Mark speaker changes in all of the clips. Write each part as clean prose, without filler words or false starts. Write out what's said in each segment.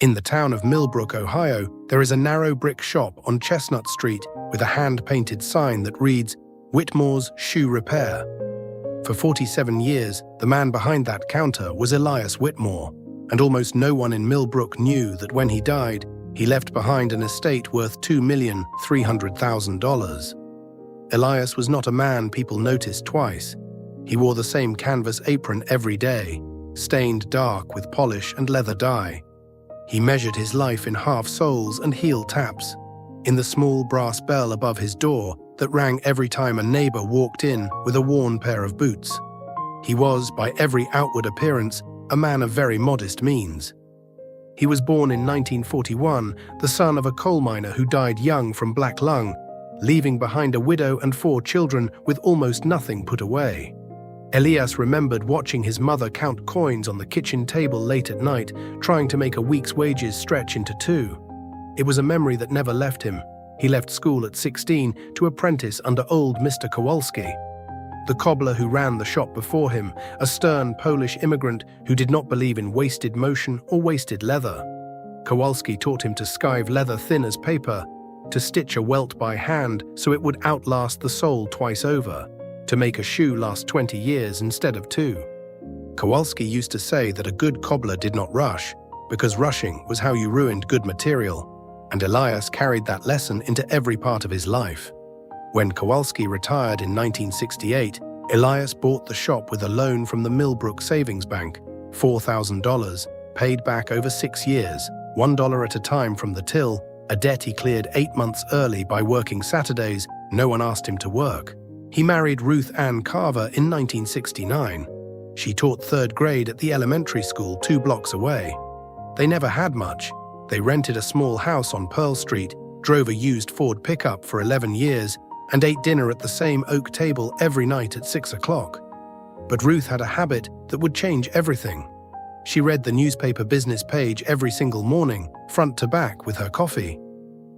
Speaker 1: In the town of Millbrook, Ohio, there is a narrow brick shop on Chestnut Street with a hand-painted sign that reads, Whitmore's Shoe Repair. For 47 years, the man behind that counter was Elias Whitmore, and almost no one in Millbrook knew that when he died, he left behind an estate worth $2,300,000. Elias was not a man people noticed twice. He wore the same canvas apron every day, stained dark with polish and leather dye. He measured his life in half-soles and heel taps, in the small brass bell above his door that rang every time a neighbor walked in with a worn pair of boots. He was, by every outward appearance, a man of very modest means. He was born in 1941, the son of a coal miner who died young from black lung, leaving behind a widow and 4 children with almost nothing put away. Elias remembered watching his mother count coins on the kitchen table late at night, trying to make a week's wages stretch into 2. It was a memory that never left him. He left school at 16 to apprentice under old Mr. Kowalski, the cobbler who ran the shop before him, a stern Polish immigrant who did not believe in wasted motion or wasted leather. Kowalski taught him to skive leather thin as paper, to stitch a welt by hand so it would outlast the sole twice over, to make a shoe last 20 years instead of 2. Kowalski used to say that a good cobbler did not rush, because rushing was how you ruined good material, and Elias carried that lesson into every part of his life. When Kowalski retired in 1968, Elias bought the shop with a loan from the Millbrook Savings Bank, $4,000, paid back over 6 years, $1 at a time from the till, a debt he cleared 8 months early by working Saturdays. No one asked him to work. He married Ruth Ann Carver in 1969. She taught 3rd grade at the elementary school 2 blocks away. They never had much. They rented a small house on Pearl Street, drove a used Ford pickup for 11 years, and ate dinner at the same oak table every night at 6 o'clock. But Ruth had a habit that would change everything. She read the newspaper business page every single morning, front to back, with her coffee.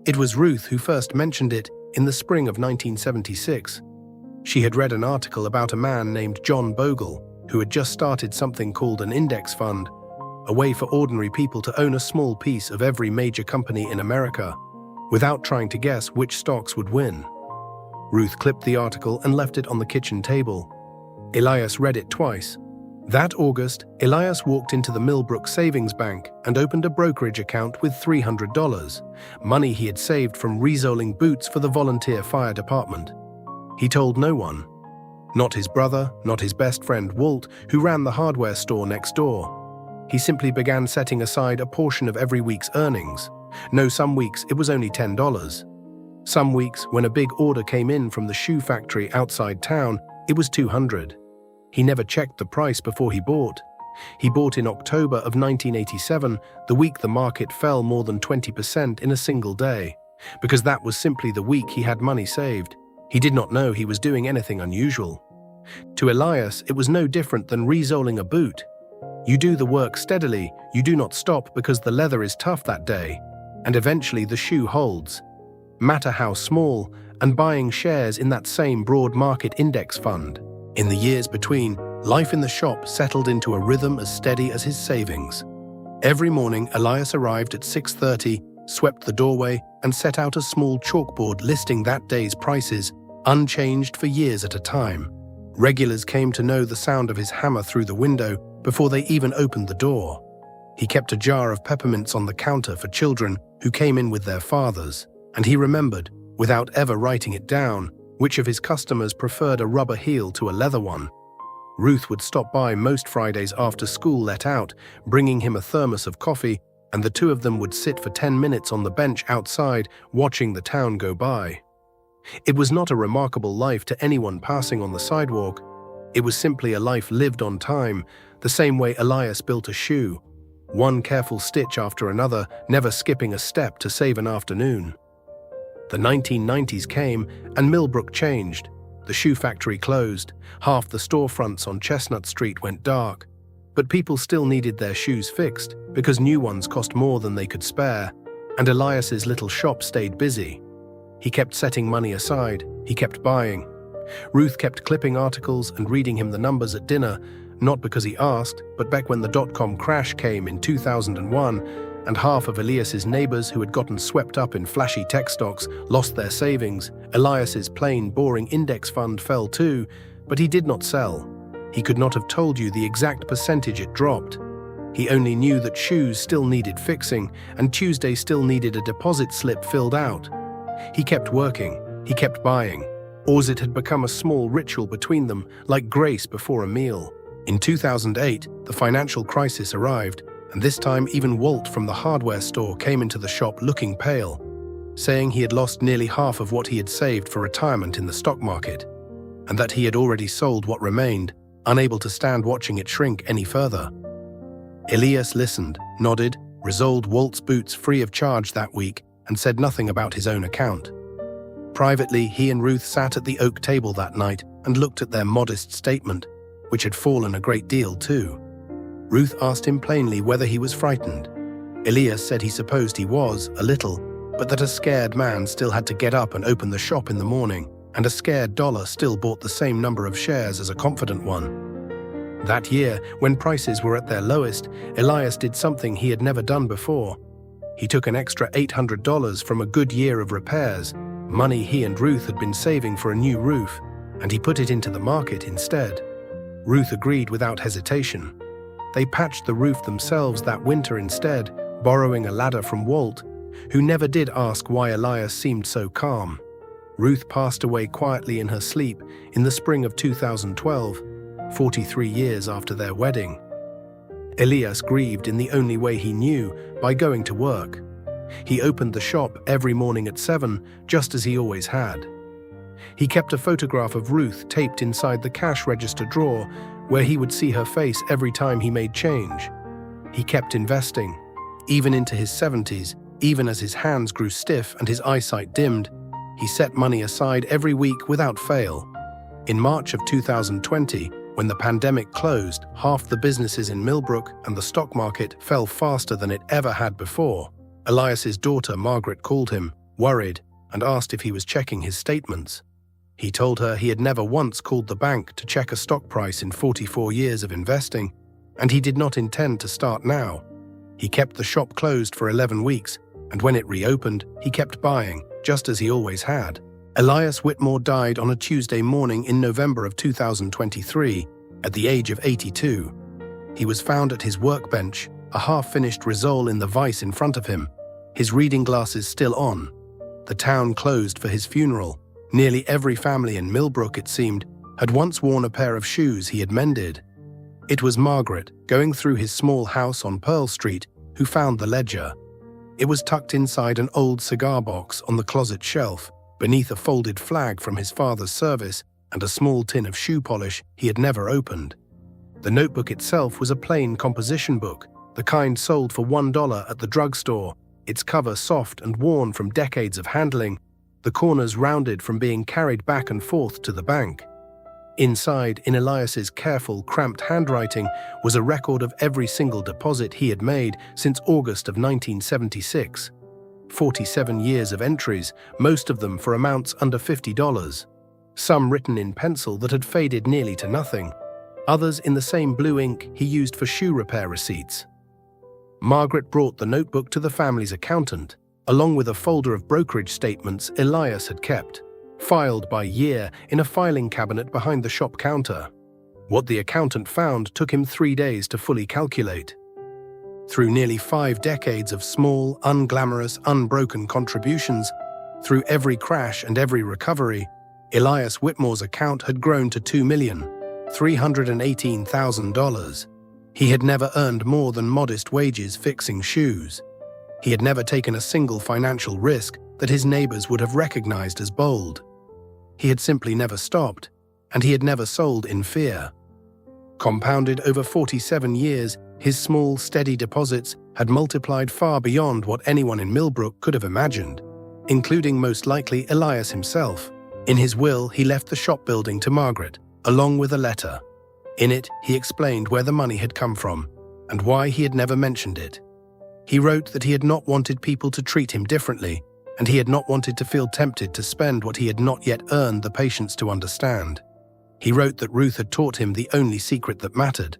Speaker 1: It was Ruth who first mentioned it in the spring of 1976. She had read an article about a man named John Bogle, who had just started something called an index fund, a way for ordinary people to own a small piece of every major company in America, without trying to guess which stocks would win. Ruth clipped the article and left it on the kitchen table. Elias read it twice. That August, Elias walked into the Millbrook Savings Bank and opened a brokerage account with $300, money he had saved from resoling boots for the volunteer fire department. He told no one. Not his brother, not his best friend Walt, who ran the hardware store next door. He simply began setting aside a portion of every week's earnings. No, some weeks it was only $10. Some weeks, when a big order came in from the shoe factory outside town, it was $200. He never checked the price before he bought. He bought in October of 1987, the week the market fell more than 20% in a single day, because that was simply the week he had money saved. He did not know he was doing anything unusual. To Elias, it was no different than resoling a boot. You do the work steadily, you do not stop because the leather is tough that day, and eventually the shoe holds. Matter how small, and buying shares in that same broad market index fund. In the years between, life in the shop settled into a rhythm as steady as his savings. Every morning, Elias arrived at 6:30, swept the doorway, and set out a small chalkboard listing that day's prices, unchanged for years at a time. Regulars came to know the sound of his hammer through the window before they even opened the door. He kept a jar of peppermints on the counter for children who came in with their fathers, and he remembered, without ever writing it down, which of his customers preferred a rubber heel to a leather one. Ruth would stop by most Fridays after school let out, bringing him a thermos of coffee, and the two of them would sit for 10 minutes on the bench outside, watching the town go by. It was not a remarkable life to anyone passing on the sidewalk. It was simply a life lived on time, the same way Elias built a shoe, one careful stitch after another, never skipping a step to save an afternoon. The 1990s came, and Millbrook changed. The shoe factory closed, half the storefronts on Chestnut Street went dark, but people still needed their shoes fixed because new ones cost more than they could spare, and Elias's little shop stayed busy. He kept setting money aside, he kept buying. Ruth kept clipping articles and reading him the numbers at dinner, not because he asked, but back when the dot-com crash came in 2001, and half of Elias's neighbors who had gotten swept up in flashy tech stocks lost their savings. Elias's plain, boring index fund fell too, but he did not sell. He could not have told you the exact percentage it dropped. He only knew that shoes still needed fixing, and Tuesday still needed a deposit slip filled out. He kept working, he kept buying, or it had become a small ritual between them, like grace before a meal. In 2008, the financial crisis arrived, and this time even Walt from the hardware store came into the shop looking pale, saying he had lost nearly half of what he had saved for retirement in the stock market, and that he had already sold what remained, unable to stand watching it shrink any further. Elias listened, nodded, resoled Walt's boots free of charge that week, and said nothing about his own account. Privately, he and Ruth sat at the oak table that night and looked at their modest statement, which had fallen a great deal too. Ruth asked him plainly whether he was frightened. Elias said he supposed he was, a little, but that a scared man still had to get up and open the shop in the morning, and a scared dollar still bought the same number of shares as a confident one. That year, when prices were at their lowest, Elias did something he had never done before. He took an extra $800 from a good year of repairs, money he and Ruth had been saving for a new roof, and he put it into the market instead. Ruth agreed without hesitation. They patched the roof themselves that winter instead, borrowing a ladder from Walt, who never did ask why Elias seemed so calm. Ruth passed away quietly in her sleep in the spring of 2012, 43 years after their wedding. Elias grieved in the only way he knew, by going to work. He opened the shop every morning at 7, just as he always had. He kept a photograph of Ruth taped inside the cash register drawer, where he would see her face every time he made change. He kept investing, even into his 70s, even as his hands grew stiff and his eyesight dimmed. He set money aside every week without fail. In March of 2020, when the pandemic closed, half the businesses in Millbrook and the stock market fell faster than it ever had before. Elias's daughter Margaret called him, worried, and asked if he was checking his statements. He told her he had never once called the bank to check a stock price in 44 years of investing, and he did not intend to start now. He kept the shop closed for 11 weeks, and when it reopened, he kept buying, just as he always had. Elias Whitmore died on a Tuesday morning in November of 2023, at the age of 82. He was found at his workbench, a half-finished risole in the vise in front of him, his reading glasses still on. The town closed for his funeral. Nearly every family in Millbrook, it seemed, had once worn a pair of shoes he had mended. It was Margaret, going through his small house on Pearl Street, who found the ledger. It was tucked inside an old cigar box on the closet shelf, beneath a folded flag from his father's service and a small tin of shoe polish he had never opened. The notebook itself was a plain composition book, the kind sold for $1 at the drugstore, its cover soft and worn from decades of handling, the corners rounded from being carried back and forth to the bank. Inside, in Elias's careful, cramped handwriting, was a record of every single deposit he had made since August of 1976. 47 years of entries, most of them for amounts under $50. Some written in pencil that had faded nearly to nothing. Others in the same blue ink he used for shoe repair receipts. Margaret brought the notebook to the family's accountant, along with a folder of brokerage statements Elias had kept, filed by year in a filing cabinet behind the shop counter. What the accountant found took him 3 days to fully calculate. Through nearly 5 decades of small, unglamorous, unbroken contributions, through every crash and every recovery, Elias Whitmore's account had grown to $2,318,000. He had never earned more than modest wages fixing shoes. He had never taken a single financial risk that his neighbors would have recognized as bold. He had simply never stopped, and he had never sold in fear. Compounded over 47 years, his small, steady deposits had multiplied far beyond what anyone in Millbrook could have imagined, including most likely Elias himself. In his will, he left the shop building to Margaret, along with a letter. In it, he explained where the money had come from, and why he had never mentioned it. He wrote that he had not wanted people to treat him differently, and he had not wanted to feel tempted to spend what he had not yet earned the patience to understand. He wrote that Ruth had taught him the only secret that mattered,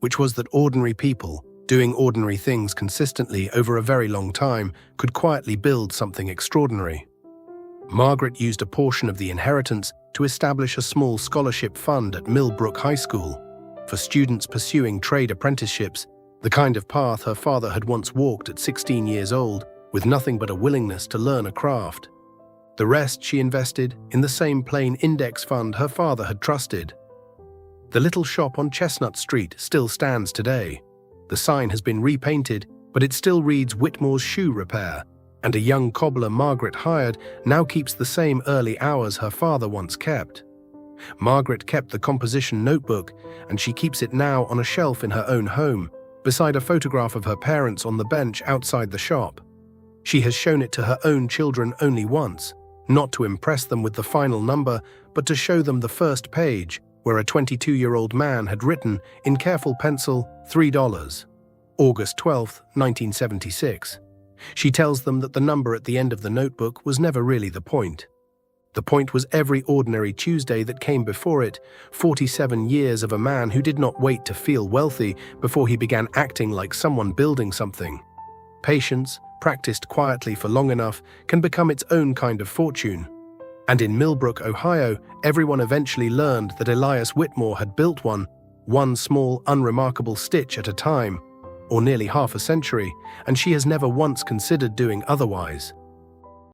Speaker 1: which was that ordinary people, Doing ordinary things consistently over a very long time could quietly build something extraordinary. Margaret used a portion of the inheritance to establish a small scholarship fund at Millbrook High School for students pursuing trade apprenticeships, the kind of path her father had once walked at 16 years old, with nothing but a willingness to learn a craft. The rest she invested in the same plain index fund her father had trusted. The little shop on Chestnut Street still stands today. The sign has been repainted, but it still reads Whitmore's Shoe Repair, and a young cobbler Margaret hired now keeps the same early hours her father once kept. Margaret kept the composition notebook, and she keeps it now on a shelf in her own home, beside a photograph of her parents on the bench outside the shop. She has shown it to her own children only once, not to impress them with the final number, but to show them the first page, where a 22-year-old man had written, in careful pencil, $3. August 12, 1976. She tells them that the number at the end of the notebook was never really the point. The point was every ordinary Tuesday that came before it, 47 years of a man who did not wait to feel wealthy before he began acting like someone building something. Patience, practiced quietly for long enough, can become its own kind of fortune. And in Millbrook, Ohio, everyone eventually learned that Elias Whitmore had built one small, unremarkable stitch at a time, or nearly half a century, and she has never once considered doing otherwise.